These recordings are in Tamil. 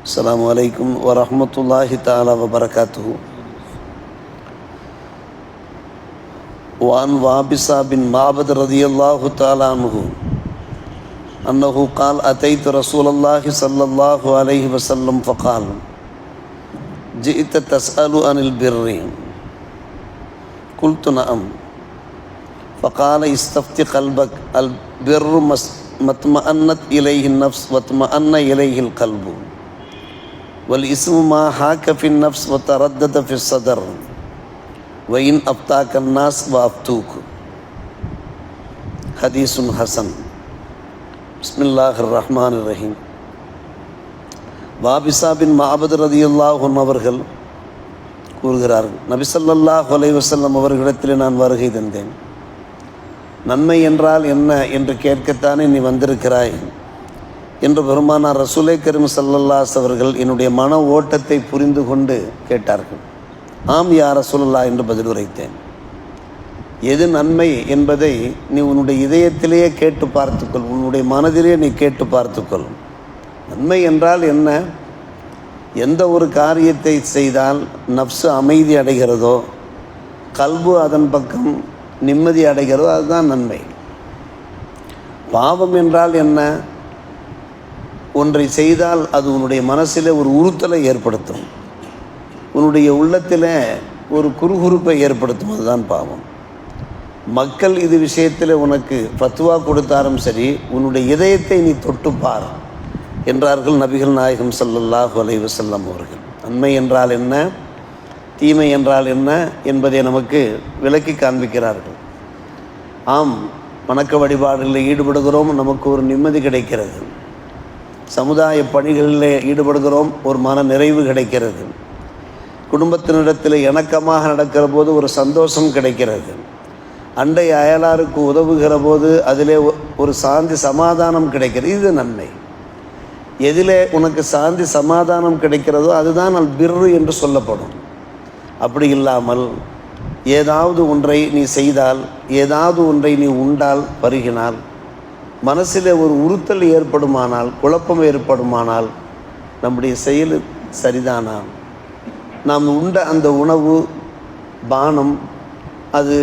السلام عليكم ورحمة الله تعالى وبركاته. وعن وابصة بن معبد رضي الله تعالى عنه أنه قال أتيت رسول الله صلى الله عليه وسلم فقال جئت تسأل عن البر قلت نعم فقال استفت قلبك البر ما اطمأنت إليه النفس واطمأن إليه القلب والإثم ما حاك في النفس وتردد في الصدر وإن أفتاك الناس وأفتوك. حديث حسن. بسم الله الرحمن الرحيم. வாபிசா பின் மாபத் ரதியல்லாஹு அன்ஹு அவர்கள் கூறுகிறார்கள், நபி ஸல்லல்லாஹு அலைஹி வஸல்லம் அவர்களிடத்தில் நான் வருகை தந்தேன். நன்மை என்றால் என்ன என்று கேட்கத்தானே நீ வந்திருக்கிறாய் என்று பெருமானார் ரசூலே கரீம் ஸல்லல்லாஹு அலைஹி அவர்கள் என்னுடைய மன ஓட்டத்தை புரிந்து கொண்டு கேட்டார்கள். ஆம் யா ரசூலுல்லாஹ் என்று பதில் உரைத்தேன். எது நன்மை என்பதை நீ உன்னுடைய இதயத்திலேயே கேட்டு பார்த்துக்கொள், உன்னுடைய மனதிலே நீ கேட்டு பார்த்துக்கொள். நன்மை என்றால் என்ன? எந்த ஒரு காரியத்தை செய்தால் நஃப்ஸு அமைதி அடைகிறதோ, கல்பு அதன் பக்கம் நிம்மதி அடைகிறதோ அதுதான் நன்மை. பாவம் என்றால் என்ன? ஒன்றை செய்தால் அது உன்னுடைய மனசில் ஒரு உறுத்தலை ஏற்படுத்தும், உன்னுடைய உள்ளத்தில் ஒரு குறுகுறுப்பை ஏற்படுத்தும், அதுதான் பாவம். மக்கள் இது விஷயத்தில் உனக்கு ஃபத்வா கொடுத்தாலும் சரி, உன்னுடைய இதயத்தை நீ தொட்டுப்பார் என்றார்கள் நபிகள் நாயகம் ஸல்லல்லாஹு அலைஹி வஸல்லம் அவர்கள். நன்மை என்றால் என்ன, தீமை என்றால் என்ன என்பதை நமக்கு விளக்கி காண்பிக்கிறார்கள். ஆம், வணக்க வழிபாடுகளில் ஈடுபடுகிறோம், நமக்கு ஒரு நிம்மதி கிடைக்கிறது. சமுதாய பணிகளில் ஈடுபடுகிறோம், ஒரு மன நிறைவு கிடைக்கிறது. குடும்பத்தினிடத்தில் இணக்கமாக நடக்கிற போது ஒரு சந்தோஷம் கிடைக்கிறது. அண்டை அயலாருக்கு உதவுகிற போது அதிலே ஒரு சாந்தி சமாதானம் கிடைக்கிறது. இது நன்மை. எதிலே உனக்கு சாந்தி சமாதானம் கிடைக்கிறதோ அதுதான் அல் பிர்ரு என்று சொல்லப்படும். அப்படி இல்லாமல் ஏதாவது ஒன்றை நீ செய்தால், ஏதாவது ஒன்றை நீ உண்டால், பருகினால், மனசில் ஒரு உறுத்தல் ஏற்படுமானால், குழப்பம் ஏற்படுமானால், நம்முடைய செயல் சரிதானா, நாம் உண்ட அந்த உணவு பானம் அது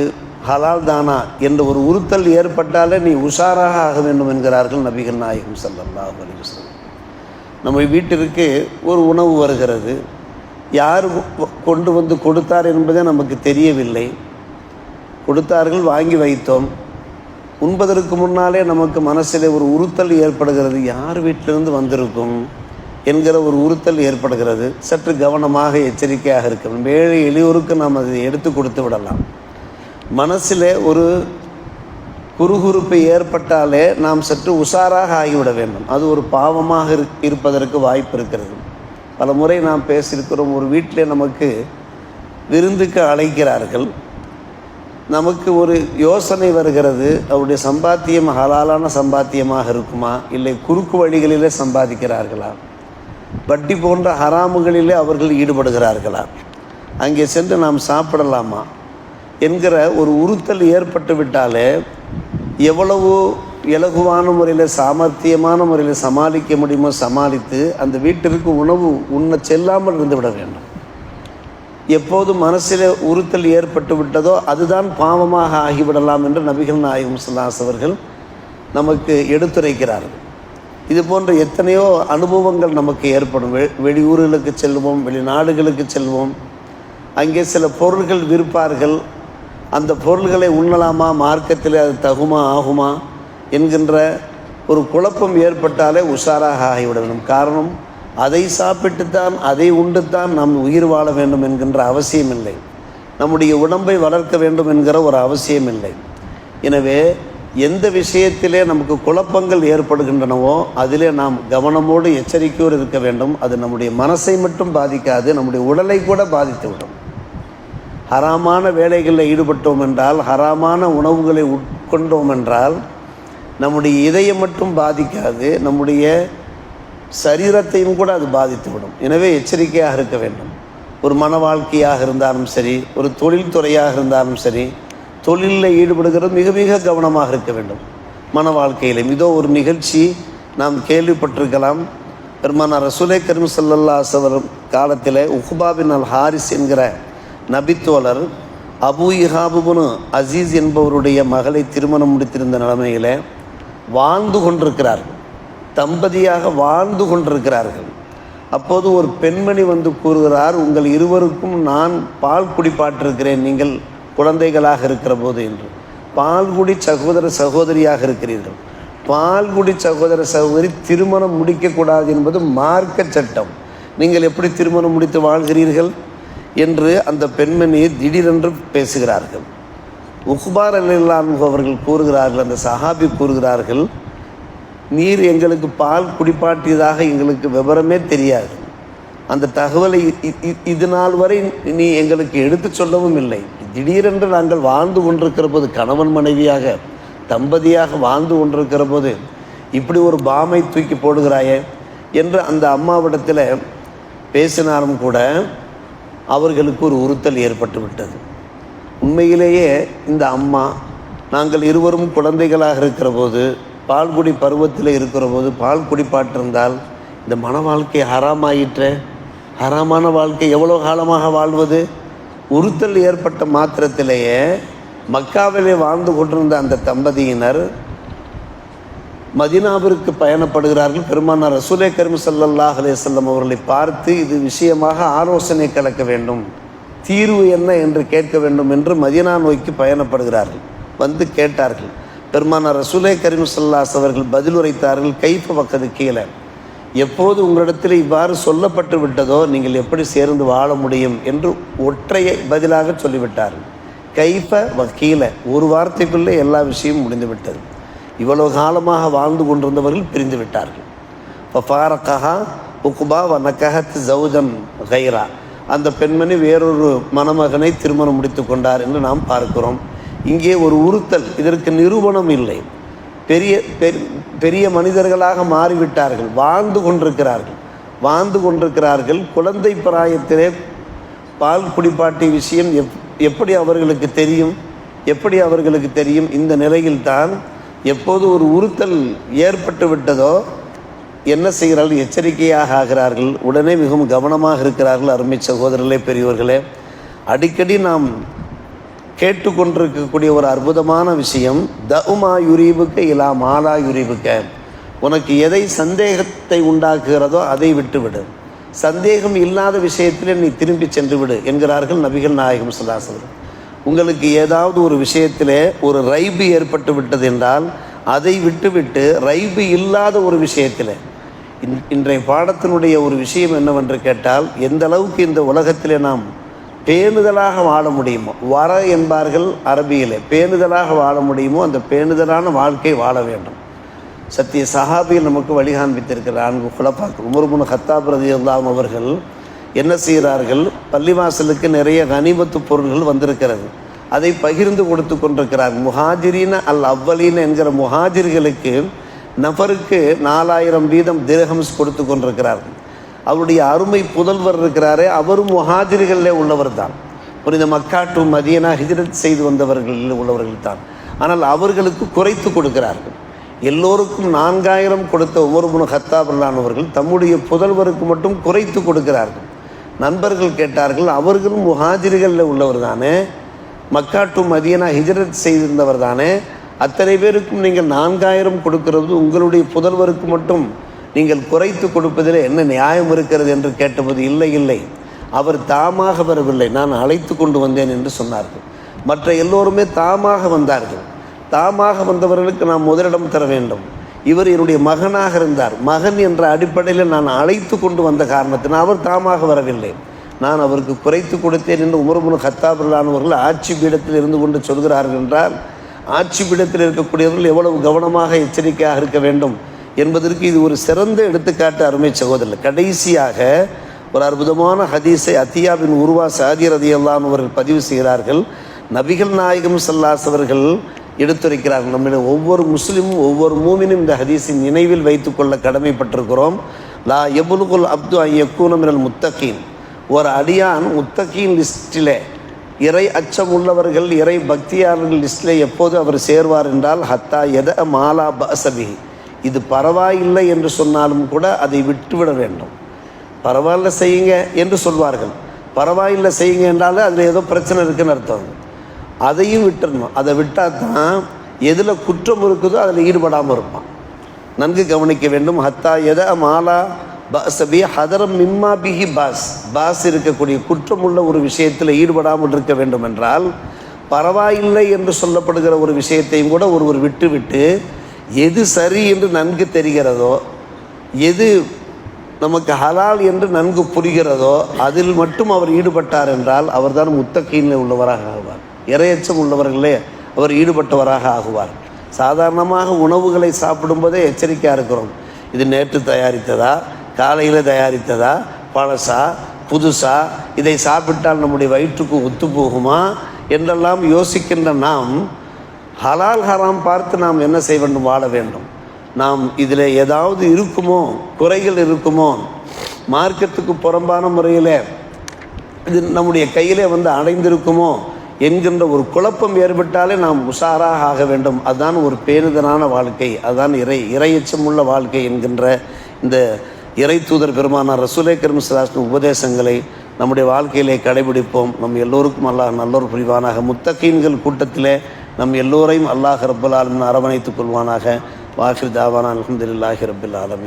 ஹலால் தானா என்ற ஒரு உறுத்தல் ஏற்பட்டாலே நீ உஷாராக ஆக வேண்டும் என்கிறார்கள் நபிகள் நாயகம் ஸல்லல்லாஹு அலைஹி வஸல்லம். நம்ம வீட்டிற்கு ஒரு உணவு வருகிறது, யார் கொண்டு வந்து கொடுத்தார் என்பதே நமக்கு தெரியவில்லை. கொடுத்தார்கள், வாங்கி வைத்தோம். உண்பதற்கு முன்னாலே நமக்கு மனசில் ஒரு உறுத்தல் ஏற்படுகிறது, யார் வீட்டிலிருந்து வந்திருக்கும் என்கிற ஒரு உறுத்தல் ஏற்படுகிறது. சற்று கவனமாக எச்சரிக்கையாக இருக்க வேண்டும். ஏழை எளியோருக்கு நாம் அதை எடுத்து கொடுத்து விடலாம். மனசில் ஒரு குறுகுறுப்பு ஏற்பட்டாலே நாம் சற்று உஷாராக ஆகிவிட வேண்டும். அது ஒரு பாவமாக இருப்பதற்கு வாய்ப்பு இருக்கிறது. பல முறை நாம் பேசியிருக்கிறோம். ஒரு வீட்டில் நமக்கு விருந்துக்கு அழைக்கிறார்கள், நமக்கு ஒரு யோசனை வருகிறது, அவருடைய சம்பாத்தியம் ஹலாலான சம்பாத்தியமாக இருக்குமா, இல்லை குறுக்கு வழிகளிலே சம்பாதிக்கிறார்களா, வட்டி போன்ற ஹராமுகளிலே அவர்கள் ஈடுபடுகிறார்களா, அங்கே சென்று நாம் சாப்பிடலாமா என்கிற ஒரு உறுத்தல் ஏற்பட்டு விட்டாலே எவ்வளவு இலகுவான முறையில் சாமர்த்தியமான முறையில் சமாளிக்க முடியுமோ சமாளித்து அந்த வீட்டிற்கு உணவு உண்ண செல்லாமல் இருந்து விட வேண்டும். எப்போது மனசில் உறுத்தல் ஏற்பட்டு விட்டதோ அதுதான் பாவமாக ஆகிவிடலாம் என்று நபிகள் நாயகம் ஸல்லல்லாஹு அலைஹி அவர்கள் நமக்கு எடுத்துரைக்கிறார்கள். இது போன்ற எத்தனையோ அனுபவங்கள் நமக்கு ஏற்படும். வெளியூர்களுக்கு செல்வோம், வெளிநாடுகளுக்கு செல்வோம், அங்கே சில பொருள்கள் விற்பார்கள். அந்த பொருள்களை உண்ணலாமா, மார்க்கத்தில் அது தகுமா ஆகுமா என்கின்ற ஒரு குழப்பம் ஏற்பட்டாலே உஷாராக ஆகிவிட வேண்டும். காரணம், அதை சாப்பிட்டுத்தான், அதை உண்டுத்தான் நாம் உயிர் வாழ வேண்டும் என்கின்ற அவசியம் இல்லை. நம்முடைய உடம்பை வளர்க்க வேண்டும் என்கிற ஒரு அவசியம் இல்லை. எனவே எந்த விஷயத்திலே நமக்கு குழப்பங்கள் ஏற்படுகின்றனவோ அதிலே நாம் கவனமோடு எச்சரிக்கையோடு இருக்க வேண்டும். அது நம்முடைய மனசை மட்டும் பாதிக்காது, நம்முடைய உடலை கூட பாதித்துவிடும். ஹராமான வேலைகளில் ஈடுபட்டோம் என்றால், ஹராமான உணவுகளை உட்கொண்டோம் என்றால் நம்முடைய இதயம் மட்டும் பாதிக்காது, நம்முடைய சரீரத்தையும் கூட அது பாதித்துவிடும். எனவே எச்சரிக்கையாக இருக்க வேண்டும். ஒரு மன வாழ்க்கையாக இருந்தாலும் சரி, ஒரு தொழில்துறையாக இருந்தாலும் சரி, தொழிலில் ஈடுபடுகிறது மிக மிக கவனமாக இருக்க வேண்டும். மன வாழ்க்கையிலும் இதோ ஒரு நிகழ்ச்சி நாம் கேள்விப்பட்டிருக்கலாம். பெருமானார் ரசூலே கரீம் ஸல்லல்லாஹு அலைஹி வஸல்லம் காலத்தில் உக்பா பின் அல் ஹாரிஸ் என்கிற நபித்தோழர் அபூ இஹாப் இப்னு அசீஸ் என்பவருடைய மகளை திருமணம் முடித்திருந்த நிலைமையில் வாழ்ந்து கொண்டிருக்கிறார்கள், தம்பதியாக வாழ்ந்து கொண்டிருக்கிறார்கள். அப்போது ஒரு பெண்மணி வந்து கூறுகிறார், உங்கள் இருவருக்கும் நான் பால் குடிப்பாட்டிருக்கிறேன் நீங்கள் குழந்தைகளாக இருக்கிற போது என்று. பால்குடி சகோதர சகோதரியாக இருக்கிறீர்கள், பால்குடி சகோதர சகோதரி திருமணம் முடிக்கக்கூடாது என்பது மார்க்க சட்டம், நீங்கள் எப்படி திருமணம் முடித்து வாழ்கிறீர்கள் என்று அந்த பெண்மணி திடீரென்று பேசுகிறார்கள். உக்பா ரலியல்லாஹு அன்ஹு அவர்கள் கூறுகிறார்கள், அந்த சஹாபி கூறுகிறார்கள், நீர் எங்களுக்கு பால் குடிப்பாட்டியதாக எங்களுக்கு விவரமே தெரியாது, அந்த தகவலை இது நாள் வரை நீ எங்களுக்கு எடுத்து சொல்லவும் இல்லை. திடீரென்று நாங்கள் வாழ்ந்து கொண்டிருக்கிற போது, கணவன் மனைவியாக தம்பதியாக வாழ்ந்து கொண்டிருக்கிற போது இப்படி ஒரு பாமை தூக்கி போடுகிறாயே என்று அந்த அம்மாவிடத்தில் பேசினாலும் கூட அவர்களுக்கு ஒரு உறுத்தல் ஏற்பட்டு விட்டது. உண்மையிலேயே இந்த அம்மா நாங்கள் இருவரும் குழந்தைகளாக இருக்கிற போது, பால்குடி பருவத்தில் இருக்கிற போது பால் குடிப்பாட்டிருந்தால் இந்த மன வாழ்க்கை ஹராமாயிற்று, ஹராமான வாழ்க்கை எவ்வளோ காலமாக வாழ்வது? உறுத்தல் ஏற்பட்ட மாத்திரத்திலேயே மக்காவிலே வாழ்ந்து கொண்டிருந்த அந்த தம்பதியினர் மதீனாவிற்கு பயணப்படுகிறார்கள். பெருமானார் ரசூலே கரீம் ஸல்லல்லாஹு அலைஹி வஸல்லம் அவர்களை பார்த்து இது விஷயமாக ஆலோசனை கலக்க வேண்டும், தீர்வு என்ன என்று கேட்க வேண்டும் என்று மதீனா நோக்கி பயணப்படுகிறார்கள். வந்து கேட்டார்கள். பெருமானார் ரசூலே கரீம் ஸல்லல்லாஹு அலைஹி வஸல்லம் அவர்கள் பதில் உரைத்தார்கள், கைஃப வக்கது கீழே, எப்போது உங்களிடத்தில் இவ்வாறு சொல்லப்பட்டு விட்டதோ நீங்கள் எப்படி சேர்ந்து வாழ முடியும் என்று ஒற்றையை பதிலாக சொல்லிவிட்டார்கள். கைஃப வக்கீல, ஒரு வார்த்தைக்குள்ளே எல்லா விஷயமும் முடிந்து விட்டது. இவ்வளவு காலமாக வாழ்ந்து கொண்டிருந்தவர்கள் பிரிந்து விட்டார்கள். ஃபஃபாரகஹா உக்பா வனகஹத் ஜௌஜன் கைரா, அந்த பெண்மணி வேறொரு மணமகனை திருமணம் முடித்து கொண்டார் என்று நாம் பார்க்கிறோம். இங்கே ஒரு உறுத்தல், இதற்கு நிரூபணம் இல்லை. பெரிய மனிதர்களாக மாறிவிட்டார்கள், வாழ்ந்து கொண்டிருக்கிறார்கள். குழந்தை பிராயத்திலே பால் குடிப்பாட்டிய விஷயம் எப்படி அவர்களுக்கு தெரியும்? இந்த நிலையில்தான் எப்போது ஒரு உறுத்தல் ஏற்பட்டு விட்டதோ என்ன செய்கிறார்கள்? எச்சரிக்கையாக ஆகிறார்கள். உடனே மிகவும் கவனமாக இருக்கிறார்கள். அருமை சகோதரர்களே, பெரியவர்களே, அடிக்கடி நாம் கேட்டுக்கொண்டிருக்கக்கூடிய ஒரு அற்புதமான விஷயம், தஉமா யுரீபுக்க இலா மாலா யுரீபுக்க, உனக்கு எதை சந்தேகத்தை உண்டாக்குகிறதோ அதை விட்டுவிடு, சந்தேகம் இல்லாத விஷயத்திலே நீ திரும்பி சென்று விடு என்கிறார்கள் நபிகள் நாயகம் ஸல்லல்லாஹு அலைஹி வஸல்லம். உங்களுக்கு ஏதாவது ஒரு விஷயத்திலே ஒரு ரைபு ஏற்பட்டு விட்டது என்றால் அதை விட்டுவிட்டு ரைபு இல்லாத ஒரு விஷயத்தில், இன்றைய பாடத்தினுடைய ஒரு விஷயம் என்னவென்று கேட்டால், எந்த அளவுக்கு இந்த உலகத்திலே நாம் பேணுதலாக வாழ முடியுமோ, வர என்பார்கள் அரபியிலே, பேணுதலாக வாழ முடியுமோ அந்த பேணுதலான வாழ்க்கை வாழ வேண்டும். சத்திய சஹாபியில் நமக்கு வழிகாண்பித்திருக்கிற 4 குலஃபாக்கள், உமர் இப்னு கத்தாப் ரலியல்லாஹு அன்ஹு அவர்கள் என்ன செய்கிறார்கள்? பள்ளிவாசலுக்கு நிறைய கனிமத்து பொருள்கள் வந்திருக்கிறது, அதை பகிர்ந்து கொடுத்து கொண்டிருக்கிறார். முஹாஜிரீன அல் அவ்வலீன என்கிற முஹாஜிர்களுக்கு நபருக்கு 4000 வீதம் திர்ஹம்ஸ் கொடுத்து கொண்டிருக்கிறார்கள். அவருடைய அருமை புதல்வர் இருக்கிறாரே, அவரும் முஹாஜிர்களிலே உள்ளவர் தான், புனித மக்கா டு மதீனா ஹிஜ்ரத் செய்து வந்தவர்களில் உள்ளவர்கள் தான். ஆனால் அவர்களுக்கு குறைத்து கொடுக்கிறார்கள். எல்லோருக்கும் 4000 கொடுத்த உமர் இப்னு கத்தாப் ரலியல்லாஹு அவர்கள் தம்முடைய புதல்வருக்கு மட்டும் குறைத்து கொடுக்கிறார்கள். நண்பர்கள் கேட்டார்கள், அவர்களும் முஹாஜிர்களில் உள்ளவர் தானே, மக்கா டு மதீனா ஹிஜ்ரத் செய்திருந்தவர் தானே, அத்தனை பேருக்கும் நீங்கள் 4000 கொடுக்கிறது, உங்களுடைய புதல்வருக்கு மட்டும் நீங்கள் குறைத்து கொடுப்பதில் என்ன நியாயம் இருக்கிறது என்று கேட்டபோது, இல்லை அவர் தாமாக வரவில்லை, நான் அழைத்து கொண்டு வந்தேன் என்று சொன்னார்கள். மற்ற எல்லோருமே தாமாக வந்தார்கள். தாமாக வந்தவர்களுக்கு நாம் முதலிடம் தர வேண்டும். இவர் என்னுடைய மகனாக இருந்தார், மகன் என்ற அடிப்படையில் நான் அழைத்து கொண்டு வந்த காரணத்தினால் அவர் தாமாக வரவில்லை, நான் அவருக்கு குறைத்து கொடுத்தேன் என்று உமர் இப்னு கத்தாப் ரலியல்லாஹு அவர்கள் ஆட்சி பீடத்தில் இருந்து கொண்டு சொல்கிறார்கள் என்றால், ஆட்சி பீடத்தில் இருக்கக்கூடியவர்கள் எவ்வளவு கவனமாக எச்சரிக்கையாக இருக்க வேண்டும் என்பதற்கு இது ஒரு சிறந்த எடுத்துக்காட்டு. அருமை சகோதரர், கடைசியாக ஒரு அற்புதமான ஹதீஸை அத்தியா பின் உர்வா சாதி ரலியல்லாஹு அன்ஹு அவர்கள் பதிவு செய்கிறார்கள். நபிகள் நாயகம் ஸல்லல்லாஹு அலைஹி வஸல்லம் எடுத்துரைக்கிறார்கள். நம்மிடம் ஒவ்வொரு முஸ்லிமும் ஒவ்வொரு மூமினும் இந்த ஹதீஸின் நினைவில் வைத்துக்கொள்ள கடமைப்பட்டிருக்கிறோம். லா யபுலுகுல் அப்து ஐ யக்கூன மினல் முத்தகீன், ஒரு அடியான் முத்தகீன் லிஸ்டிலே, இறை அச்சம் உள்ளவர்கள், இறை பக்தியாளர்கள் லிஸ்டிலே எப்போது அவர் சேர்வார் என்றால், ஹத்தா எத மாலா பஅஸபிஹி, இது பரவாயில்லை என்று சொன்னாலும் கூட அதை விட்டுவிட வேண்டும். பரவாயில்ல செய்யுங்க என்று சொல்வார்கள். பரவாயில்லை செய்யுங்க என்றாலும் அதில் ஏதோ பிரச்சனை இருக்குன்னு அர்த்தம். அதையும் விட்டுடணும். அதை விட்டால் தான் எதில் குற்றம் இருக்குதோ அதில் ஈடுபடாமல் இருப்பான். நன்கு கவனிக்க வேண்டும். ஹத்தா எத மாலா பி ஹதரம் மிம்மா பிஹி பாஸ் இருக்கக்கூடிய குற்றமுள்ள ஒரு விஷயத்தில் ஈடுபடாமல் இருக்க வேண்டும் என்றால், பரவாயில்லை என்று சொல்லப்படுகிற ஒரு விஷயத்தையும் கூட ஒருவர் விட்டு எது சரி என்று நன்கு தெரிகிறதோ, எது நமக்கு ஹலால் என்று நன்கு புரிகிறதோ அதில் மட்டும் அவர் ஈடுபட்டார் என்றால் அவர்தான் முத்தகீனில் உள்ளவராக ஆகுவார். இறையச்சம் உள்ளவர்களே அவர் ஈடுபட்டவராக ஆகுவார். சாதாரணமாக உணவுகளை சாப்பிடும்போதே எச்சரிக்கையாக இருக்கிறோம். இது நேற்று தயாரித்ததா, காலையில் தயாரித்ததா, பழசா, புதுசா, இதை சாப்பிட்டால் நம்முடைய வயிற்றுக்கு ஒத்து போகுமா என்றெல்லாம் யோசிக்கின்ற நாம் ஹலால் ஹராம் பார்த்து நாம் என்ன செய்ய வேண்டும்? வாழ வேண்டும். நாம் இதில் ஏதாவது இருக்குமோ, குறைகள் இருக்குமோ, மார்க்கத்துக்கு புறம்பான முறையில் இது நம்முடைய கையிலே அடைந்திருக்குமோ என்கின்ற ஒரு குழப்பம் ஏற்பட்டாலே நாம் உஷாராக ஆக வேண்டும். அதுதான் ஒரு பேணுதலான வாழ்க்கை, அதுதான் இறையச்சமுள்ள வாழ்க்கை என்கின்ற இந்த இறை தூதர் பெருமானார் ரசூலே கரீம் ஸல்லல்லாஹு அலைஹி வஸல்லம் உபதேசங்களை நம்முடைய வாழ்க்கையிலே கடைபிடிப்போம். நம் எல்லோருக்கும் அல்லாஹ் நல்லொரு புரிவானாக. முத்தகீன்கள் கூட்டத்திலே நம் எல்லோரையும் அல்லாஹ் ரப்பல் ஆலமீன் அரவணைத்துக் கொள்வானாக. வாஹிர் தாவானா அல்ஹம்துலில்லாஹி ரப்பில் ஆலமீன்.